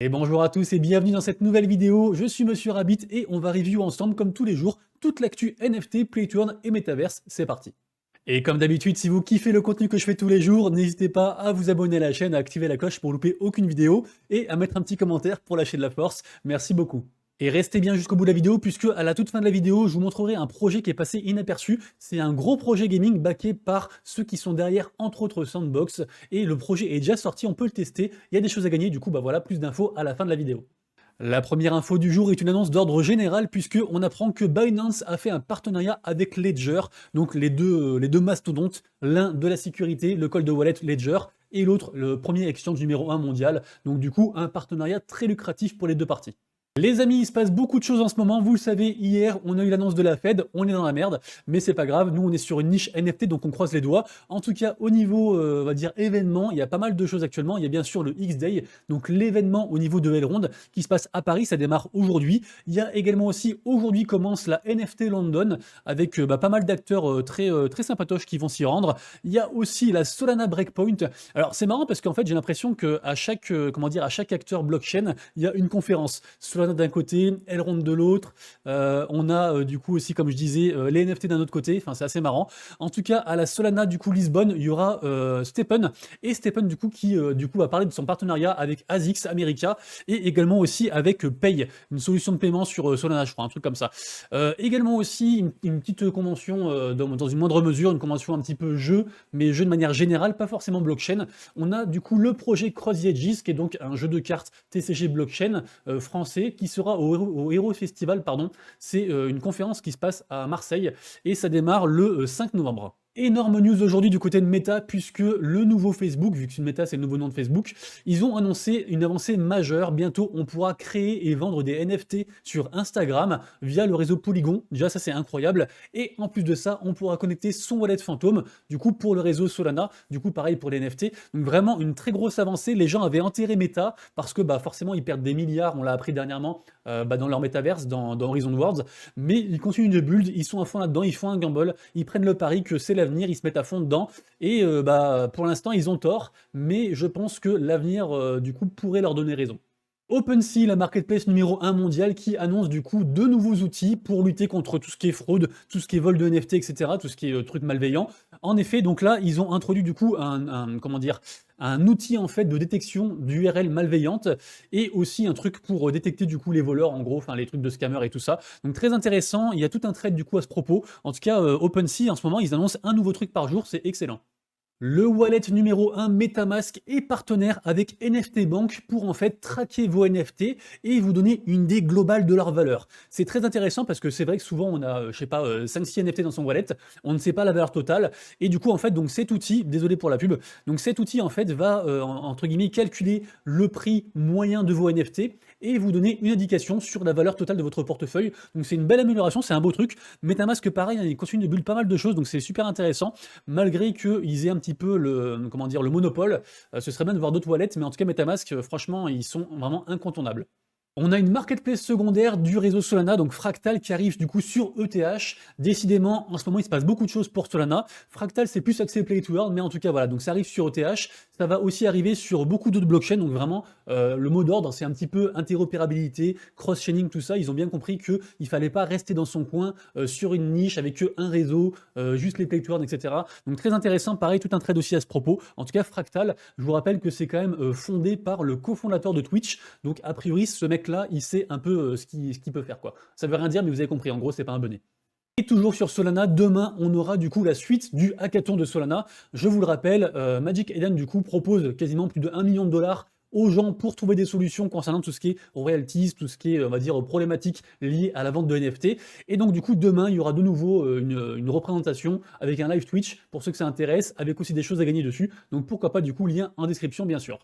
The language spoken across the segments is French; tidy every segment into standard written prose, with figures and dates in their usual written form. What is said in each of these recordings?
Et bonjour à tous et bienvenue dans cette nouvelle vidéo, je suis Monsieur Rabbit et on va review ensemble comme tous les jours toute l'actu NFT, Playturn et Metaverse, c'est parti. Et comme d'habitude, si vous kiffez le contenu que je fais tous les jours, n'hésitez pas à vous abonner à la chaîne, à activer la cloche pour louper aucune vidéo et à mettre un petit commentaire pour lâcher de la force, merci beaucoup. Et restez bien jusqu'au bout de la vidéo puisque à la toute fin de la vidéo, je vous montrerai un projet qui est passé inaperçu. C'est un gros projet gaming backé par ceux qui sont derrière, entre autres Sandbox. Et le projet est déjà sorti, on peut le tester. Il y a des choses à gagner, du coup, bah voilà, plus d'infos à la fin de la vidéo. La première info du jour est une annonce d'ordre général puisque on apprend que Binance a fait un partenariat avec Ledger, donc les deux mastodontes, l'un de la sécurité, le cold wallet Ledger, et l'autre le premier exchange numéro 1 mondial. Donc du coup, un partenariat très lucratif pour les deux parties. Les amis, il se passe beaucoup de choses en ce moment, vous le savez, hier on a eu l'annonce de la Fed, on est dans la merde, mais c'est pas grave, nous on est sur une niche NFT donc on croise les doigts. En tout cas au niveau, on va dire événement, il y a pas mal de choses actuellement, il y a bien sûr le X-Day, donc l'événement au niveau de Elrond qui se passe à Paris, ça démarre aujourd'hui. Il y a également aussi, aujourd'hui commence la NFT London avec pas mal d'acteurs très sympatoches qui vont s'y rendre. Il y a aussi la Solana Breakpoint. Alors c'est marrant parce qu'en fait j'ai l'impression qu'à chaque, comment dire, à chaque acteur blockchain, il y a une conférence. Solana d'un côté, Elrond de l'autre. On a du coup aussi, comme je disais, les NFT d'un autre côté. Enfin, c'est assez marrant. En tout cas, à la Solana du coup Lisbonne, il y aura Stephen et Stephen du coup qui du coup va parler de son partenariat avec ASICS America et également aussi avec Pay, une solution de paiement sur Solana, je crois, un truc comme ça. Également aussi une petite convention dans une moindre mesure, une convention un petit peu jeu, mais jeu de manière générale, pas forcément blockchain. On a du coup le projet Cross the Edges, qui est donc un jeu de cartes TCG blockchain français qui sera au Hero Festival, pardon. C'est une conférence qui se passe à Marseille et ça démarre le 5 novembre. Énorme news aujourd'hui du côté de Meta, puisque le nouveau Facebook, vu que Meta c'est le nouveau nom de Facebook, ils ont annoncé une avancée majeure. Bientôt, on pourra créer et vendre des NFT sur Instagram via le réseau Polygon. Déjà, ça c'est incroyable. Et en plus de ça, on pourra connecter son wallet fantôme, du coup, pour le réseau Solana. Du coup, pareil pour les NFT. Donc vraiment une très grosse avancée. Les gens avaient enterré Meta parce que bah, forcément, ils perdent des milliards, on l'a appris dernièrement, dans leur métaverse, dans Horizon Worlds. Mais ils continuent de build, ils sont à fond là-dedans, ils font un gamble, ils prennent le pari que c'est l'avenir, ils se mettent à fond dedans. Et bah, pour l'instant, ils ont tort, mais je pense que l'avenir, du coup, pourrait leur donner raison. OpenSea, la marketplace numéro 1 mondiale, qui annonce du coup de nouveaux outils pour lutter contre tout ce qui est fraude, tout ce qui est vol de NFT, etc., tout ce qui est truc malveillant. En effet, donc là, ils ont introduit du coup comment dire, un outil en fait de détection d'URL malveillantes et aussi un truc pour détecter du coup les voleurs, en gros, enfin les trucs de scammers et tout ça. Donc très intéressant, il y a tout un thread du coup à ce propos. En tout cas, OpenSea, en ce moment, ils annoncent un nouveau truc par jour, c'est excellent. Le wallet numéro 1 MetaMask est partenaire avec NFT Bank pour en fait traquer vos NFT et vous donner une idée globale de leur valeur. C'est très intéressant parce que c'est vrai que souvent on a, je sais pas, 5-6 NFT dans son wallet, on ne sait pas la valeur totale et du coup en fait donc cet outil, désolé pour la pub, donc cet outil en fait va entre guillemets calculer le prix moyen de vos NFT et vous donner une indication sur la valeur totale de votre portefeuille. Donc c'est une belle amélioration, c'est un beau truc. MetaMask pareil, il continue de build pas mal de choses donc c'est super intéressant malgré qu'ils aient un petit peu le, comment dire, le monopole. Ce serait bien de voir d'autres wallets, mais en tout cas MetaMask, franchement, ils sont vraiment incontournables. On a une marketplace secondaire du réseau Solana, donc Fractal, qui arrive du coup sur ETH. Décidément, en ce moment, il se passe beaucoup de choses pour Solana. Fractal, c'est plus axé Play to Earn, mais en tout cas, voilà, donc ça arrive sur ETH. Ça va aussi arriver sur beaucoup d'autres blockchains, donc vraiment, le mot d'ordre, c'est un petit peu interopérabilité, cross-chaining, tout ça. Ils ont bien compris qu'il ne fallait pas rester dans son coin sur une niche avec un réseau, juste les Play to Earn, etc. Donc très intéressant, pareil, tout un trade aussi à ce propos. En tout cas, Fractal, je vous rappelle que c'est quand même fondé par le cofondateur de Twitch. Donc a priori, ce mec-là, il sait un peu ce qu'il peut faire, quoi. Ça veut rien dire, mais vous avez compris, en gros, c'est pas un bonnet. Et toujours sur Solana, demain, on aura du coup la suite du hackathon de Solana. Je vous le rappelle, Magic Eden, du coup, propose quasiment plus de 1 million de dollars aux gens pour trouver des solutions concernant tout ce qui est royalties, tout ce qui est, on va dire, problématiques liées à la vente de NFT. Et donc, du coup, demain, il y aura de nouveau une représentation avec un live Twitch pour ceux que ça intéresse, avec aussi des choses à gagner dessus. Donc, pourquoi pas, du coup, lien en description, bien sûr.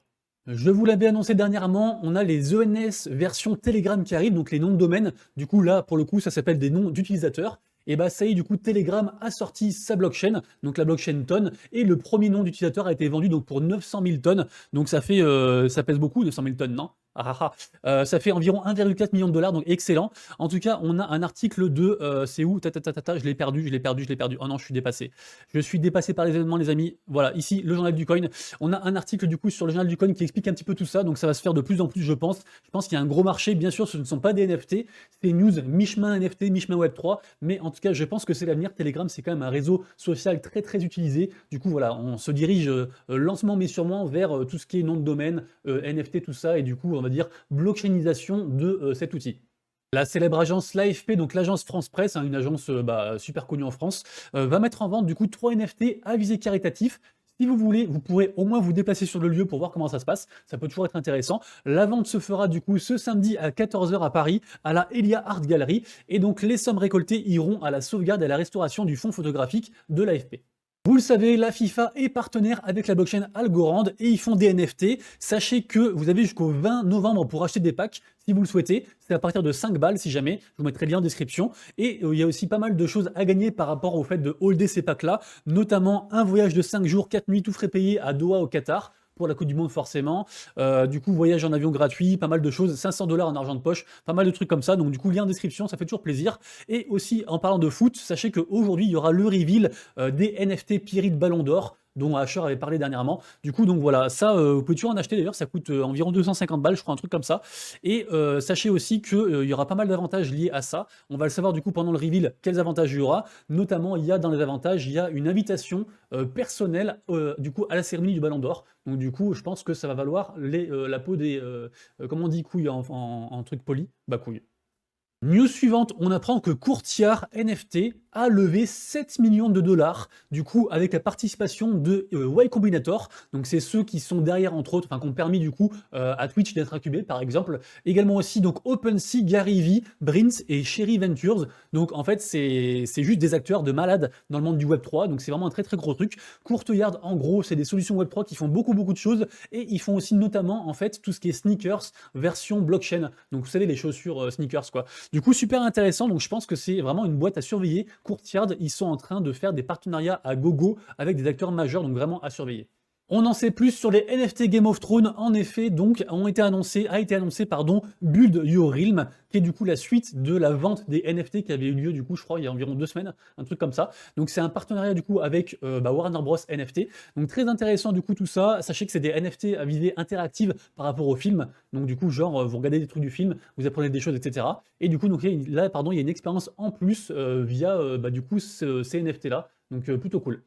Je vous l'avais annoncé dernièrement, on a les ENS version Telegram qui arrivent, donc les noms de domaine. Du coup, là, pour le coup, ça s'appelle des noms d'utilisateurs. Et bah ça y est, du coup, Telegram a sorti sa blockchain, donc la blockchain tonne, et le premier nom d'utilisateur a été vendu donc pour 900 000 tonnes. Donc ça fait, ça pèse beaucoup, 900 000 tonnes, non? Ah ah ah. Ça fait environ 1,4 million de dollars, donc excellent. En tout cas, on a un article de, c'est où? Ta ta ta ta ta, je l'ai perdu, je l'ai perdu, je l'ai perdu. Oh non, je suis dépassé. Je suis dépassé par les événements, les amis. Voilà, ici, le journal du coin. On a un article du coup sur le journal du coin qui explique un petit peu tout ça, donc ça va se faire de plus en plus, je pense. Je pense qu'il y a un gros marché. Bien sûr, ce ne sont pas des NFT, c'est des news mi-chemin NFT, mi-chemin Web3, mais en tout cas, je pense que c'est l'avenir. Telegram, c'est quand même un réseau social très très utilisé. Du coup, voilà, on se dirige lentement mais sûrement vers tout ce qui est nom de domaine, NFT, tout ça, et du coup, on va dire blockchainisation de cet outil. La célèbre agence l'AFP, donc l'agence France Presse, hein, une agence super connue en France, va mettre en vente du coup 3 NFT à visée caritatif. Si vous voulez, vous pourrez au moins vous déplacer sur le lieu pour voir comment ça se passe. Ça peut toujours être intéressant. La vente se fera du coup ce samedi à 14 h à Paris, à la Elia Art Gallery. Et donc les sommes récoltées iront à la sauvegarde et à la restauration du fonds photographique de l'AFP. Vous le savez, la FIFA est partenaire avec la blockchain Algorand et ils font des NFT. Sachez que vous avez jusqu'au 20 novembre pour acheter des packs si vous le souhaitez. C'est à partir de 5 balles si jamais. Je vous mettrai le lien en description. Et il y a aussi pas mal de choses à gagner par rapport au fait de holder ces packs-là, notamment un voyage de 5 jours, 4 nuits, tout frais payé à Doha au Qatar, pour la Coupe du Monde forcément. Du coup, voyage en avion gratuit, pas mal de choses, 500 dollars en argent de poche, pas mal de trucs comme ça. Donc du coup, lien en description, ça fait toujours plaisir. Et aussi, en parlant de foot, sachez qu'aujourd'hui, il y aura le reveal des NFT Pirate Ballon d'Or, dont Asher avait parlé dernièrement. Du coup, donc voilà, ça, vous pouvez toujours en acheter d'ailleurs, ça coûte environ 250 balles, je crois, un truc comme ça. Et sachez aussi qu'il y aura pas mal d'avantages liés à ça. On va le savoir du coup pendant le reveal, quels avantages il y aura. Notamment, il y a dans les avantages, il y a une invitation personnelle du coup à la cérémonie du Ballon d'Or. Donc du coup, je pense que ça va valoir la peau des... comment on dit couilles en truc poli? Bah couilles. News suivante, on apprend que Courtiard NFT a levé 7 millions de dollars, du coup avec la participation de Y Combinator, donc c'est ceux qui sont derrière entre autres, enfin qui ont permis du coup à Twitch d'être incubé par exemple, également aussi donc OpenSea, Gary Vee, Brince et Sherry Ventures, donc en fait c'est juste des acteurs de malades dans le monde du Web3, donc c'est vraiment un très très gros truc. Courtiard en gros c'est des solutions Web3 qui font beaucoup de choses et ils font aussi notamment en fait tout ce qui est sneakers version blockchain, donc vous savez les chaussures sneakers quoi. Du coup, super intéressant, donc je pense que c'est vraiment une boîte à surveiller. Courtiard, ils sont en train de faire des partenariats à gogo avec des acteurs majeurs, donc vraiment à surveiller. On en sait plus sur les NFT Game of Thrones. En effet, donc, a été annoncé, Build Your Realm, qui est du coup la suite de la vente des NFT qui avait eu lieu, du coup, je crois, il y a environ 2 semaines, un truc comme ça. Donc, c'est un partenariat, du coup, avec Warner Bros. NFT. Donc, très intéressant, du coup, tout ça. Sachez que c'est des NFT à visée interactive par rapport au film. Donc, du coup, genre, vous regardez des trucs du film, vous apprenez des choses, etc. Et du coup, donc, là, pardon, il y a une expérience en plus via, du coup, ces NFT-là. Donc, plutôt cool.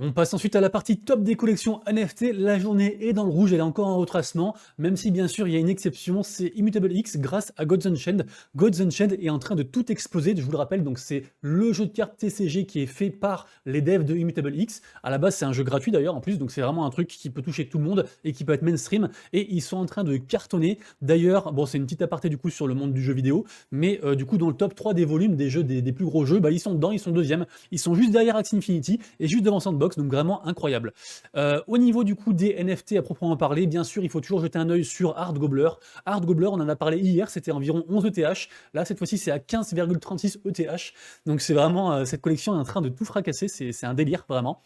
On passe ensuite à la partie top des collections NFT. La journée est dans le rouge, elle est encore en retracement, même si bien sûr il y a une exception, c'est Immutable X grâce à Gods Unchained. Gods Unchained est en train de tout exploser, je vous le rappelle, donc c'est le jeu de cartes TCG qui est fait par les devs de Immutable X. À la base c'est un jeu gratuit d'ailleurs en plus, donc c'est vraiment un truc qui peut toucher tout le monde et qui peut être mainstream, et ils sont en train de cartonner. D'ailleurs, bon c'est une petite aparté du coup sur le monde du jeu vidéo, mais du coup dans le top 3 des volumes des jeux des plus gros jeux, bah, ils sont dedans, ils sont deuxième, ils sont juste derrière Axie Infinity et juste devant Sandbox, donc vraiment incroyable. Au niveau du coup des NFT à proprement parler, bien sûr, il faut toujours jeter un œil sur Art Gobbler. Art Gobbler, on en a parlé hier, c'était environ 11 ETH. Là, cette fois-ci, c'est à 15,36 ETH. Donc c'est vraiment, cette collection est en train de tout fracasser, c'est un délire vraiment.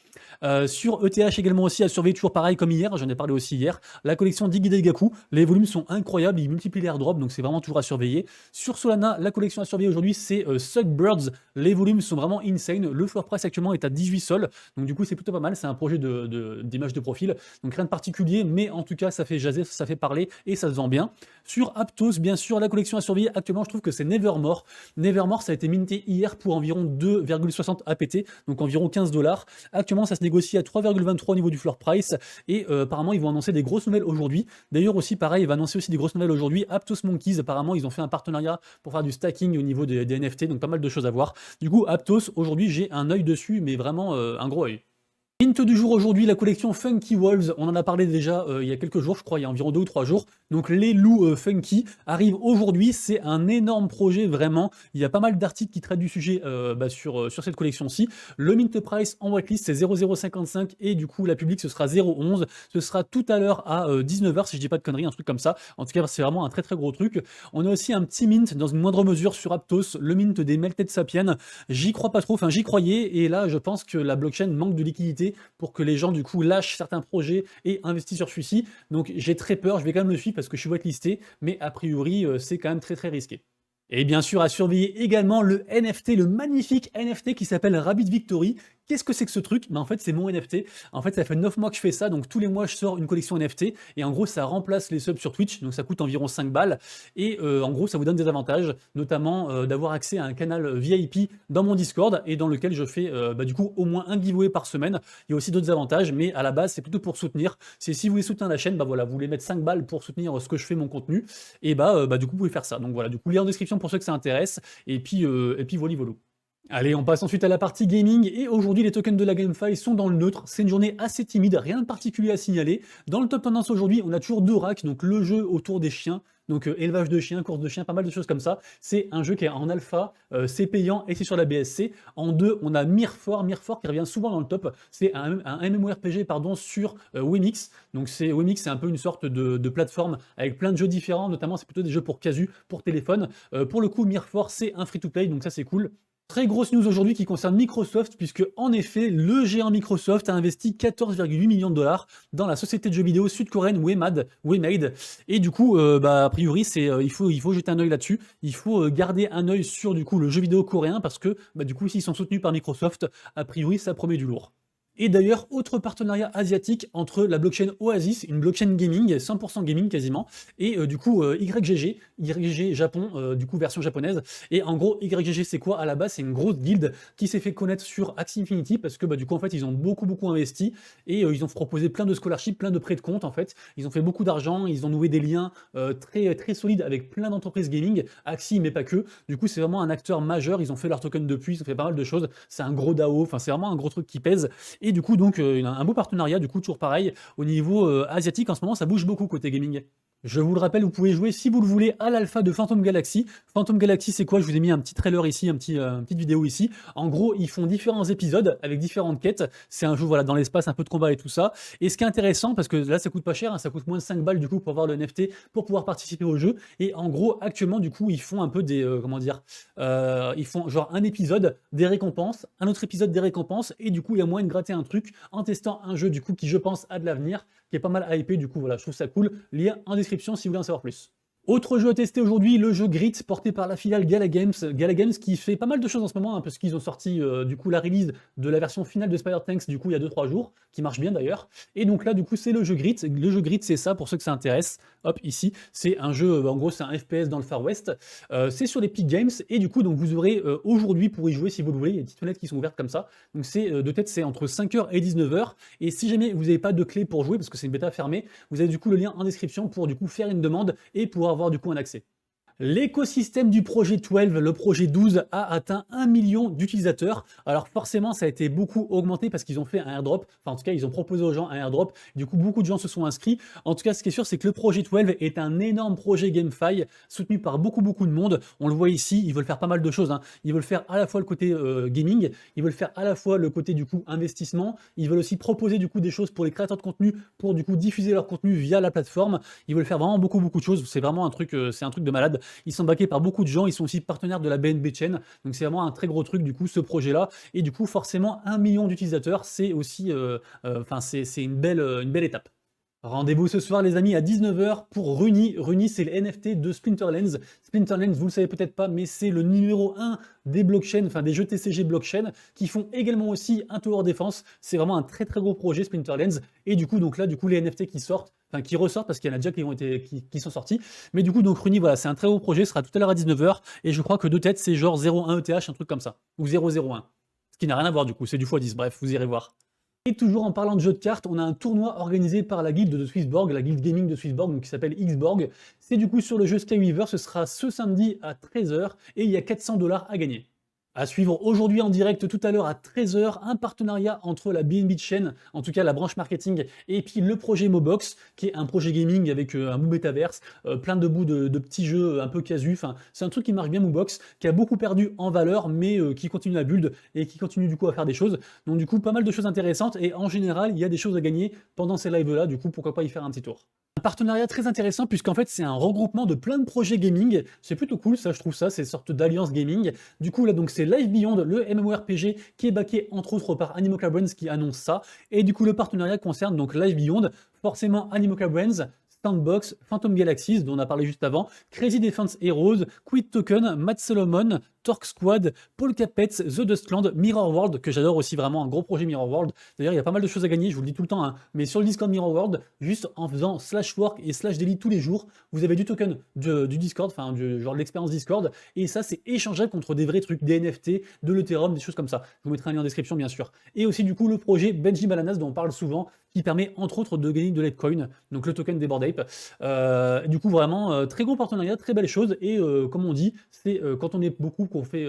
Sur ETH également aussi à surveiller, toujours pareil comme hier, j'en ai parlé aussi hier, la collection Digi Daigaku, les volumes sont incroyables, ils multiplient les airdrops, donc c'est vraiment toujours à surveiller. Sur Solana, la collection à surveiller aujourd'hui, c'est Suckbirds, les volumes sont vraiment insane, le floor price actuellement est à 18 sols, donc du coup c'est plutôt pas mal, c'est un projet d'image de profil, donc rien de particulier, mais en tout cas ça fait jaser, ça fait parler et ça se vend bien. Sur Aptos, bien sûr, la collection à surveiller actuellement, je trouve que c'est Nevermore. Nevermore, ça a été minté hier pour environ 2,60 APT, donc environ 15 dollars. Actuellement, ça se négocie à 3,23 au niveau du floor price, et apparemment, ils vont annoncer des grosses nouvelles aujourd'hui. D'ailleurs, aussi, pareil, ils vont annoncer aussi des grosses nouvelles aujourd'hui. Aptos Monkeys, apparemment, ils ont fait un partenariat pour faire du stacking au niveau des NFT, donc pas mal de choses à voir. Du coup, Aptos, aujourd'hui, j'ai un œil dessus, mais vraiment un gros œil. Mint du jour aujourd'hui, la collection Funky Wolves, on en a parlé déjà il y a quelques jours, je crois, il y a environ 2 ou 3 jours. Donc les loups funky arrivent aujourd'hui, c'est un énorme projet vraiment. Il y a pas mal d'articles qui traitent du sujet sur cette collection-ci. Le mint price en whitelist c'est 0,055 et du coup la public ce sera 0,11. Ce sera tout à l'heure à 19 h si je dis pas de conneries, un truc comme ça. En tout cas c'est vraiment un très très gros truc. On a aussi un petit mint dans une moindre mesure sur Aptos, le mint des Melted Sapiens. J'y crois pas trop, enfin j'y croyais et là je pense que la blockchain manque de liquidité NFT pour que les gens du coup lâchent certains projets et investissent sur celui-ci. Donc j'ai très peur, je vais quand même le suivre parce que je suis whitelisté, mais a priori c'est quand même très risqué. Et bien sûr, à surveiller également le NFT, le magnifique NFT qui s'appelle Rabbit Victory. Qu'est-ce que c'est que ce truc? En fait, c'est mon NFT. En fait, ça fait 9 mois que je fais ça, donc tous les mois, je sors une collection NFT. Et en gros, ça remplace les subs sur Twitch, donc ça coûte environ 5 balles. Et en gros, ça vous donne des avantages, notamment d'avoir accès à un canal VIP dans mon Discord, et dans lequel je fais du coup au moins un giveaway par semaine. Il y a aussi d'autres avantages, mais à la base, c'est plutôt pour soutenir. C'est si vous voulez soutenir la chaîne, voilà, vous voulez mettre 5 balles pour soutenir ce que je fais, mon contenu, et du coup, vous pouvez faire ça. Donc voilà, du coup, lien en description pour ceux que ça intéresse, et puis voilà. Allez, on passe ensuite à la partie gaming, et aujourd'hui les tokens de la GameFi sont dans le neutre. C'est une journée assez timide, rien de particulier à signaler. Dans le top tendance aujourd'hui, on a toujours Dorak, donc le jeu autour des chiens, donc élevage de chiens, course de chiens, pas mal de choses comme ça. C'est un jeu qui est en alpha, c'est payant et c'est sur la BSC. En deux, on a Mirfort qui revient souvent dans le top. C'est un MMORPG sur Wemix. Donc Wemix, c'est un peu une sorte de plateforme avec plein de jeux différents, notamment c'est plutôt des jeux pour casu, pour téléphone. Pour le coup, Mirfort, c'est un free-to-play, donc ça c'est cool. Très grosse news aujourd'hui qui concerne Microsoft, puisque en effet, le géant Microsoft a investi 14,8 millions de dollars dans la société de jeux vidéo sud-coréenne Wemade. Et du coup, a priori, il faut jeter un œil là-dessus. Il faut garder un œil sur du coup le jeu vidéo coréen, parce que du coup, s'ils sont soutenus par Microsoft, a priori, ça promet du lourd. Et d'ailleurs, autre partenariat asiatique entre la blockchain Oasis, une blockchain gaming, 100% gaming quasiment, et YGG Japon, du coup version japonaise. Et en gros, YGG c'est quoi à la base? C'est une grosse guilde qui s'est fait connaître sur Axie Infinity parce que du coup en fait ils ont beaucoup investi et ils ont proposé plein de scholarships, plein de prêts de compte en fait. Ils ont fait beaucoup d'argent, ils ont noué des liens très solides avec plein d'entreprises gaming, Axie mais pas que. Du coup c'est vraiment un acteur majeur, ils ont fait leur token depuis, ils ont fait pas mal de choses. C'est un gros DAO, enfin c'est vraiment un gros truc qui pèse. Et du coup, donc, un beau partenariat, du coup, toujours pareil, au niveau asiatique, en ce moment, ça bouge beaucoup côté gaming. Je vous le rappelle, vous pouvez jouer si vous le voulez à l'alpha de Phantom Galaxy. Phantom Galaxy, c'est quoi? Je vous ai mis un petit trailer ici, une petite vidéo ici. En gros, ils font différents épisodes avec différentes quêtes. C'est un jeu voilà, dans l'espace, un peu de combat et tout ça. Et ce qui est intéressant, parce que là, ça coûte pas cher, hein, ça coûte moins de 5 balles du coup pour avoir le NFT, pour pouvoir participer au jeu. Et en gros, actuellement, du coup, ils font un peu des, ils font genre un épisode des récompenses, un autre épisode des récompenses, et du coup, il y a moyen de gratter un truc en testant un jeu du coup qui, je pense, a de l'avenir, qui est pas mal hypé. Du coup, voilà, je trouve ça cool. Lien en description si vous voulez en savoir plus. Autre jeu à tester aujourd'hui, le jeu Grit, porté par la filiale Gala Games. Gala Games qui fait pas mal de choses en ce moment, hein, parce qu'ils ont sorti du coup la release de la version finale de Spider-Tanks du coup il y a 2-3 jours, qui marche bien d'ailleurs. Et donc là du coup c'est le jeu Grit. Le jeu Grit c'est ça pour ceux que ça intéresse. Hop ici, c'est un jeu, en gros c'est un FPS dans le Far West. C'est sur l'Epic Games et du coup donc vous aurez aujourd'hui pour y jouer si vous le voulez, il y a des petites fenêtres qui sont ouvertes comme ça. Donc c'est de tête c'est entre 5h et 19h. Et si jamais vous n'avez pas de clé pour jouer, parce que c'est une bêta fermée, vous avez du coup le lien en description pour du coup faire une demande et pouvoir avoir du coup un accès. L'écosystème du projet 12, le projet 12, a atteint 1 million d'utilisateurs. Alors forcément, ça a été beaucoup augmenté parce qu'ils ont fait un airdrop. Enfin, en tout cas, ils ont proposé aux gens un airdrop. Du coup, beaucoup de gens se sont inscrits. En tout cas, ce qui est sûr, c'est que le projet 12 est un énorme projet GameFi soutenu par beaucoup de monde. On le voit ici, ils veulent faire pas mal de choses, hein. Ils veulent faire à la fois le côté gaming, ils veulent faire à la fois le côté du coup investissement. Ils veulent aussi proposer du coup des choses pour les créateurs de contenu pour du coup diffuser leur contenu via la plateforme. Ils veulent faire vraiment beaucoup de choses. C'est vraiment un truc de malade. Ils sont backés par beaucoup de gens, ils sont aussi partenaires de la BNB Chain, donc c'est vraiment un très gros truc du coup ce projet-là, et du coup forcément 1 million d'utilisateurs, c'est aussi, c'est une belle étape. Rendez-vous ce soir les amis à 19h pour Runi. Runi c'est le NFT de Splinterlands. Splinterlands, vous le savez peut-être pas, mais c'est le numéro 1 des blockchains, enfin des jeux TCG blockchain, qui font également aussi un tower defense. C'est vraiment un très gros projet Splinterlands. Et du coup, donc là, les NFT qui sortent, enfin qui ressortent, parce qu'il y en a déjà qui sont sortis. Mais du coup, donc Runi, voilà, c'est un très gros projet, ce sera tout à l'heure à 19h. Et je crois que de tête, c'est genre 0,1 ETH, un truc comme ça. Ou 0,01. Ce qui n'a rien à voir du coup, c'est du x10, bref, vous irez voir. Et toujours en parlant de jeux de cartes, on a un tournoi organisé par la guilde de Swissborg, la guilde gaming de Swissborg, donc qui s'appelle Xborg. C'est du coup sur le jeu Skyweaver, ce sera ce samedi à 13h et il y a 400 $ à gagner. À suivre aujourd'hui en direct tout à l'heure à 13h, un partenariat entre la BNB Chain, en tout cas la branche marketing, et puis le projet Mobox, qui est un projet gaming avec un bout métaverse, plein de bouts de petits jeux un peu casu. Enfin, c'est un truc qui marche bien, Mobox, qui a beaucoup perdu en valeur, mais qui continue à build et qui continue du coup à faire des choses. Donc du coup, pas mal de choses intéressantes, et en général, il y a des choses à gagner pendant ces lives-là, du coup, pourquoi pas y faire un petit tour. Un partenariat très intéressant puisqu'en fait c'est un regroupement de plein de projets gaming. C'est plutôt cool, ça je trouve ça, c'est une sorte d'alliance gaming. Du coup là donc c'est Live Beyond, le MMORPG qui est backé entre autres par Animoca Brands qui annonce ça. Et du coup le partenariat concerne donc Live Beyond, forcément Animoca Brands, Sandbox, Phantom Galaxies, dont on a parlé juste avant, Crazy Defense Heroes, Quid Token, Matt Solomon, Torque Squad, Paul Capets, The Dustland, Mirror World, que j'adore aussi vraiment, un gros projet Mirror World. D'ailleurs, il y a pas mal de choses à gagner, je vous le dis tout le temps, hein, mais sur le Discord Mirror World, juste en faisant /work et /daily tous les jours, vous avez du token du Discord, enfin, genre de l'expérience Discord, et ça, c'est échangeable contre des vrais trucs, des NFT, de l'Ethereum, des choses comme ça. Je vous mettrai un lien en description, bien sûr. Et aussi, du coup, le projet Benji Balanas, dont on parle souvent, qui permet entre autres de gagner de Litecoin, donc le token des Bored Ape. Du coup, vraiment, très gros partenariat, très belle chose, et comme on dit, c'est quand on est beaucoup qu'on fait,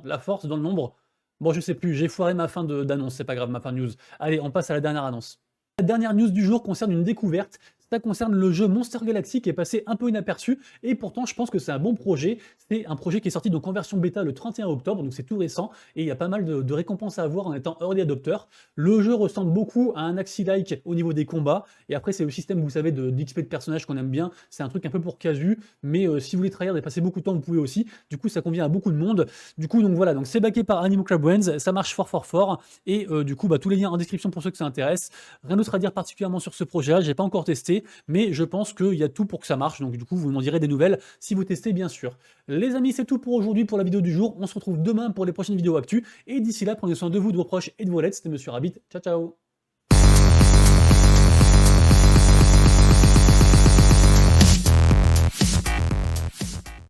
la force dans le nombre. Bon, je sais plus, j'ai foiré ma fin d'annonce, c'est pas grave, ma fin de news. Allez, on passe à la dernière annonce. La dernière news du jour concerne une découverte. Ça concerne le jeu Monster Galaxy qui est passé un peu inaperçu et pourtant je pense que c'est un bon projet. C'est un projet qui est sorti donc en version bêta le 31 octobre, donc c'est tout récent et il y a pas mal de récompenses à avoir en étant early adopter. Le jeu ressemble beaucoup à un Axie-like au niveau des combats et après c'est le système, vous savez, d'XP de personnages qu'on aime bien. C'est un truc un peu pour casu, mais si vous voulez tryhard et passer beaucoup de temps, vous pouvez aussi. Du coup, ça convient à beaucoup de monde. Du coup, donc voilà, donc c'est backé par Animoca Brands, ça marche fort et du coup, tous les liens en description pour ceux que ça intéresse. Rien d'autre à dire particulièrement sur ce projet-là, j'ai pas encore testé, mais je pense qu'il y a tout pour que ça marche, donc du coup vous m'en direz des nouvelles si vous testez bien sûr. Les amis, c'est tout pour aujourd'hui pour la vidéo du jour, on se retrouve demain pour les prochaines vidéos actu, et d'ici là prenez soin de vous, de vos proches et de vos lettres, c'était Monsieur Rabbit, ciao ciao.